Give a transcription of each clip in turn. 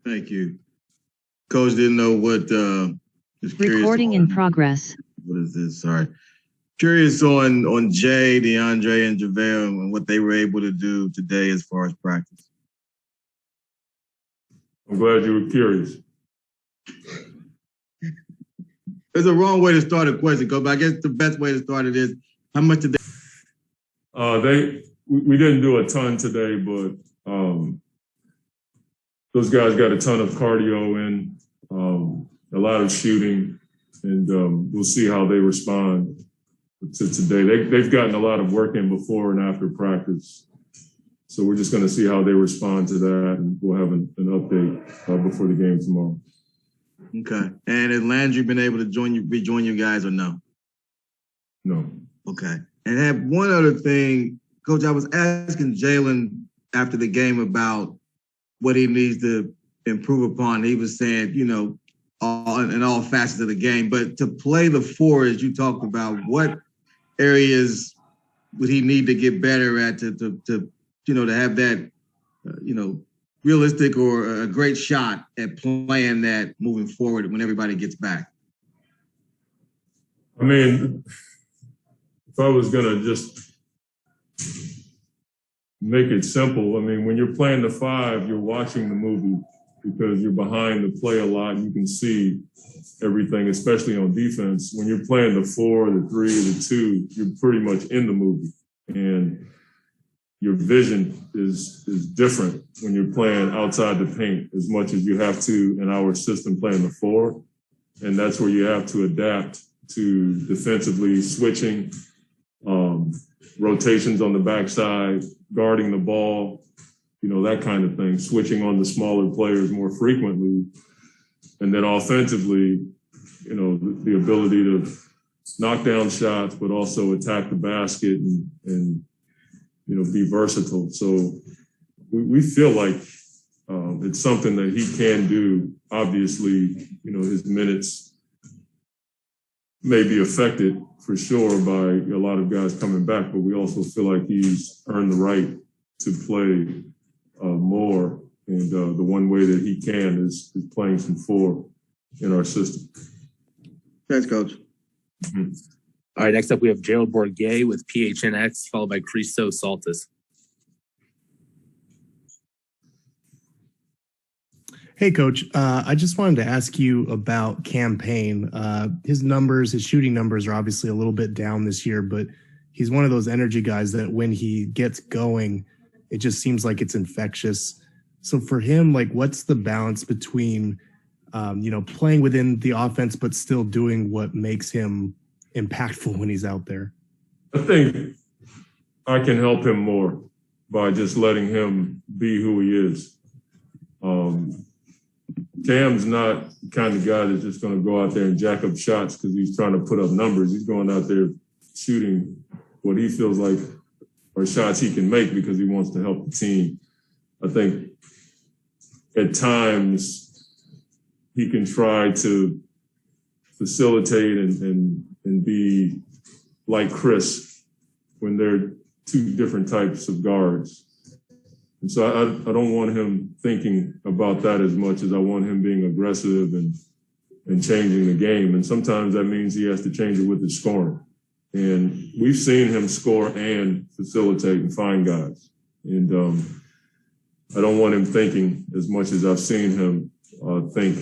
Thank you. Coach didn't know what recording in progress. What is this? Sorry. Curious on Jay, DeAndre, and JaVale and what they were able to do today as far as practice. I'm glad you were curious. There's a wrong way to start a question, Coach, but I guess the best way to start it is how much did we didn't do a ton today, but those guys got a ton of cardio in, a lot of shooting, and we'll see how they respond to today. They've gotten a lot of work in before and after practice. So we're just going to see how they respond to that, and we'll have an update before the game tomorrow. Okay. And has Landry been able to rejoin you guys or no? No. Okay. And I have one other thing, Coach. I was asking Jalen after the game about what he needs to improve upon. He was saying, in all facets of the game, but to play the four, as you talked about, what areas would he need to get better at to have that, realistic or a great shot at playing that moving forward when everybody gets back? I mean, if I was going to just make it simple, I mean, when you're playing the five, you're watching the movie because you're behind the play a lot. You can see everything, especially on defense. When you're playing the four, the three, the two, you're pretty much in the movie. And your vision is different when you're playing outside the paint as much as you have to in our system playing the four. And that's where you have to adapt to defensively switching, rotations on the backside, guarding the ball, that kind of thing, switching on the smaller players more frequently. And then offensively, the ability to knock down shots, but also attack the basket and be versatile. So we feel like it's something that he can do. Obviously, his minutes may be affected for sure by a lot of guys coming back, but we also feel like he's earned the right to play more. And the one way that he can is playing some four in our system. Thanks, Coach. Mm-hmm. All right, next up we have Gerald Bourguet with PHNX, followed by Christo Saltis. Hey, Coach. I just wanted to ask you about Campaign. His shooting numbers are obviously a little bit down this year, but he's one of those energy guys that when he gets going, it just seems like it's infectious. So for him, what's the balance between, playing within the offense, but still doing what makes him impactful when he's out there? I think I can help him more by just letting him be who he is. Cam's not the kind of guy that's just going to go out there and jack up shots because he's trying to put up numbers. He's going out there shooting what he feels like are shots he can make because he wants to help the team. I think at times he can try to facilitate and be like Chris when they're two different types of guards. And so I don't want him thinking about that as much as I want him being aggressive and changing the game. And sometimes that means he has to change it with his scoring. And we've seen him score and facilitate and find guys. And I don't want him thinking as much as I've seen him think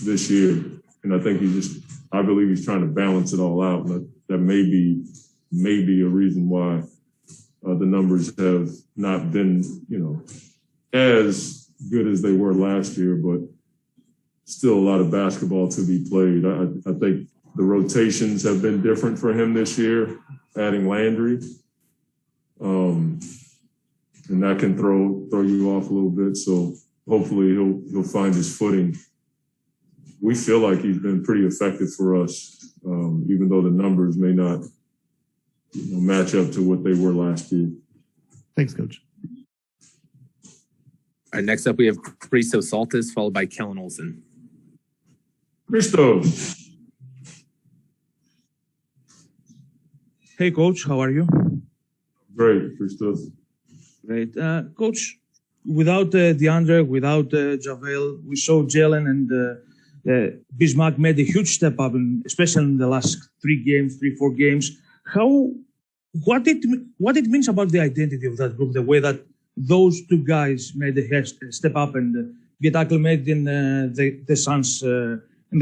this year. And I think I believe he's trying to balance it all out. And that may be a reason why the numbers have not been, as good as they were last year, but still a lot of basketball to be played. I think the rotations have been different for him this year, adding Landry. And that can throw you off a little bit. So hopefully he'll find his footing. We feel like he's been pretty effective for us, even though the numbers may not match up to what they were last year. Thanks, Coach. All right, next up we have Christo Saltis, followed by Kellen Olson. Christo. Hey, Coach, how are you? Great, Christo. Great. Coach, without DeAndre, without JaVale, we saw Jalen and Bismack made a huge step up, especially in the last 4 games. What it means about the identity of that group, the way that those two guys made a step up and get acclimated in the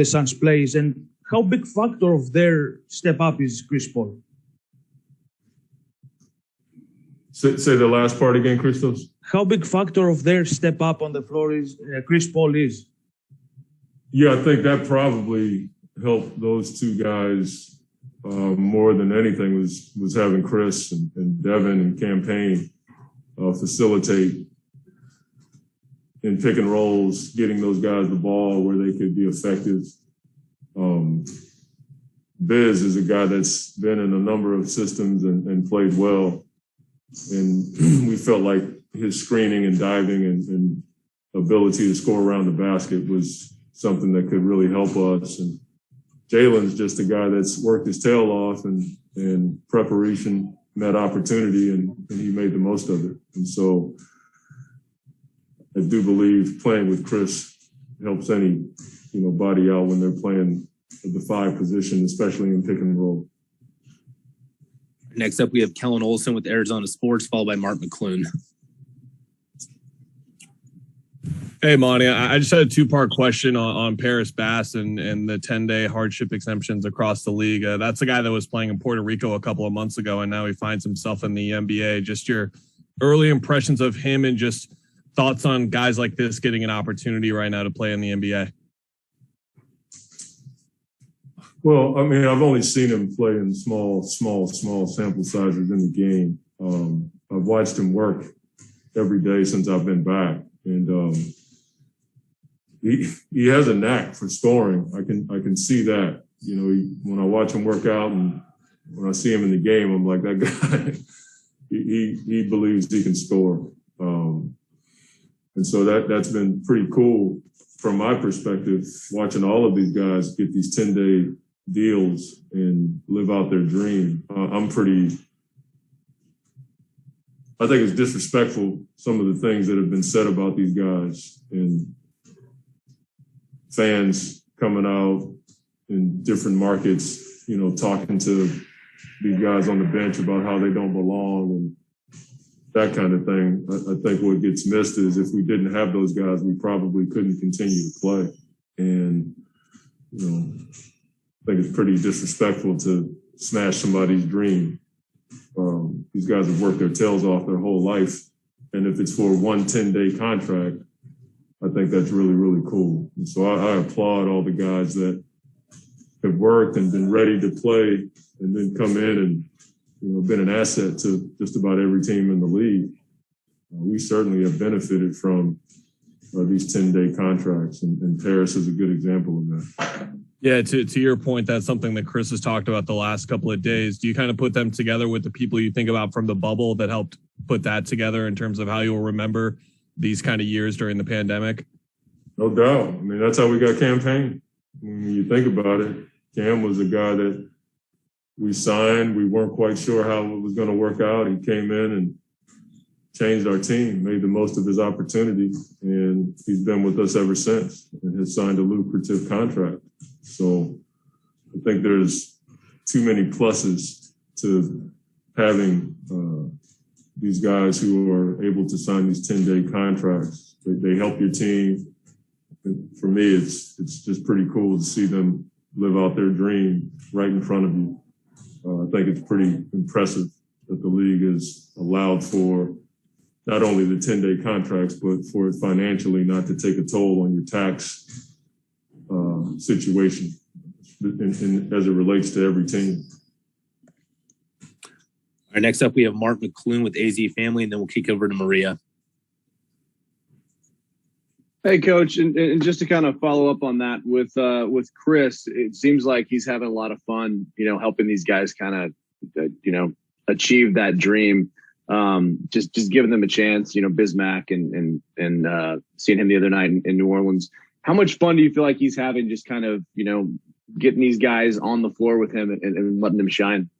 Suns plays, and how big factor of their step up is Chris Paul? Say the last part again, Christos. How big factor of their step up on the floor is Chris Paul is? Yeah, I think that probably helped those two guys more than anything was having Chris and Devin and Campaign facilitate in pick and rolls, getting those guys the ball where they could be effective. Biz is a guy that's been in a number of systems and played well. And we felt like his screening and diving and ability to score around the basket was something that could really help us. And Jalen's just a guy that's worked his tail off and preparation met opportunity and he made the most of it. And so I do believe playing with Chris helps any, body out when they're playing at the 5 position, especially in pick and roll. Next up, we have Kellen Olson with Arizona Sports, followed by Mark McClune. Hey, Monty, I just had a 2-part question on Paris Bass and the 10-day hardship exemptions across the league. That's a guy that was playing in Puerto Rico a couple of months ago, and now he finds himself in the NBA. Just your early impressions of him and just thoughts on guys like this getting an opportunity right now to play in the NBA. Well, I mean, I've only seen him play in small sample sizes in the game. I've watched him work every day since I've been back, and he has a knack for scoring. I can see that. When I watch him work out and when I see him in the game, I'm like, that guy. he believes he can score, and so that's been pretty cool from my perspective. Watching all of these guys get these 10-day deals and live out their dream. I think it's disrespectful, some of the things that have been said about these guys and fans coming out in different markets, talking to these guys on the bench about how they don't belong and that kind of thing. I think what gets missed is if we didn't have those guys, we probably couldn't continue to play. And, I think it's pretty disrespectful to smash somebody's dream. These guys have worked their tails off their whole life. And if it's for one 10-day contract, I think that's really, really cool. And so I applaud all the guys that have worked and been ready to play and then come in and, been an asset to just about every team in the league. We certainly have benefited from these 10-day contracts, and Paris is a good example of that. Yeah, to your point, that's something that Chris has talked about the last couple of days. Do you kind of put them together with the people you think about from the bubble that helped put that together in terms of how you'll remember these kind of years during the pandemic? No doubt. I mean, that's how we got Campaign. When you think about it, Cam was a guy that we signed. We weren't quite sure how it was going to work out. He came in and changed our team, made the most of his opportunity, and he's been with us ever since and has signed a lucrative contract. So I think there's too many pluses to having these guys who are able to sign these 10-day contracts. They help your team. And for me, it's just pretty cool to see them live out their dream right in front of you. I think it's pretty impressive that the league has allowed for not only the 10-day contracts, but for it financially not to take a toll on your tax situation as it relates to every team. All right, next up, we have Mark McClune with AZ Family, and then we'll kick over to Maria. Hey, Coach, and just to kind of follow up on that with Chris, it seems like he's having a lot of fun, helping these guys kind of, achieve that dream. Just giving them a chance, Bismack and seeing him the other night in New Orleans. How much fun do you feel like he's having just kind of, getting these guys on the floor with him and letting them shine?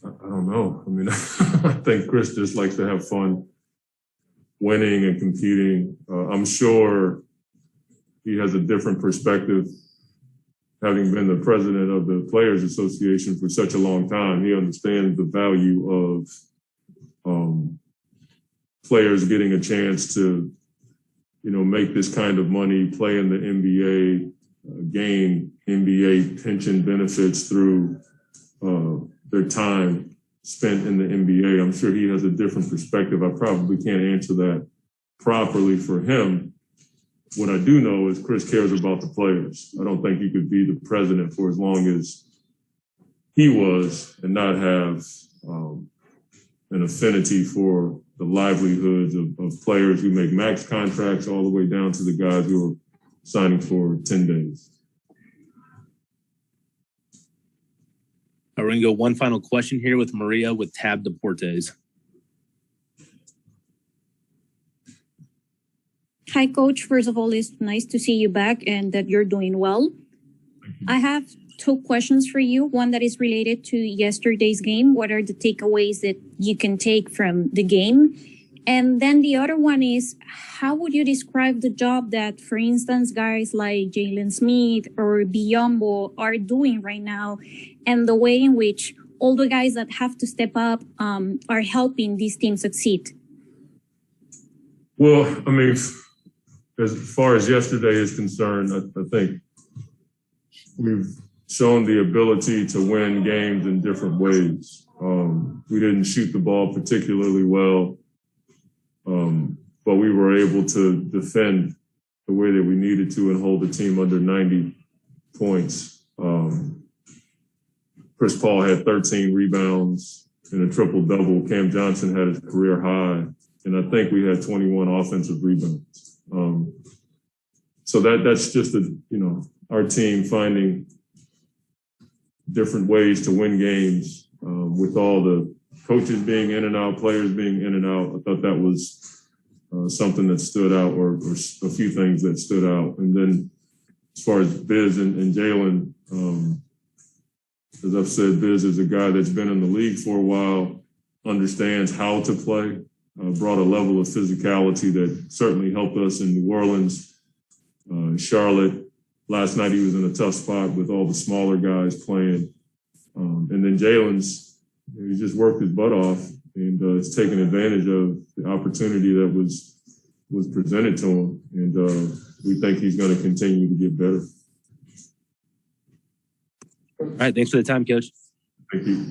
I don't know. I mean, I think Chris just likes to have fun winning and competing. I'm sure he has a different perspective, having been the president of the Players Association for such a long time. He understands the value of players getting a chance to, make this kind of money, play in the NBA, gain NBA pension benefits through their time spent in the NBA. I'm sure he has a different perspective. I probably can't answer that properly for him. What I do know is Chris cares about the players. I don't think you could be the president for as long as he was and not have an affinity for the livelihoods of players who make max contracts all the way down to the guys who are signing for 10 days. We're going to go one final question here with Maria with Tab Deportes. Hi, Coach. First of all, it's nice to see you back and that you're doing well. I have two questions for you. One that is related to yesterday's game. What are the takeaways that you can take from the game? And then the other one is, how would you describe the job that, for instance, guys like Jalen Smith or Biyombo are doing right now, and the way in which all the guys that have to step up are helping this team succeed? Well, I mean, as far as yesterday is concerned, I think we've shown the ability to win games in different ways. We didn't shoot the ball particularly well, but we were able to defend the way that we needed to and hold the team under 90 points. Chris Paul had 13 rebounds and a triple-double. Cam Johnson had his career high, and I think we had 21 offensive rebounds. So that's just our team finding different ways to win games with all the coaches being in and out, players being in and out. I thought that was something that stood out, or a few things that stood out. And then as far as Biz and Jalen, as I've said, Biz is a guy that's been in the league for a while, understands how to play, brought a level of physicality that certainly helped us in New Orleans, Charlotte. Last night he was in a tough spot with all the smaller guys playing. And then he just worked his butt off and has taken advantage of the opportunity that was presented to him. And we think he's going to continue to get better. All right. Thanks for the time, Coach. Thank you.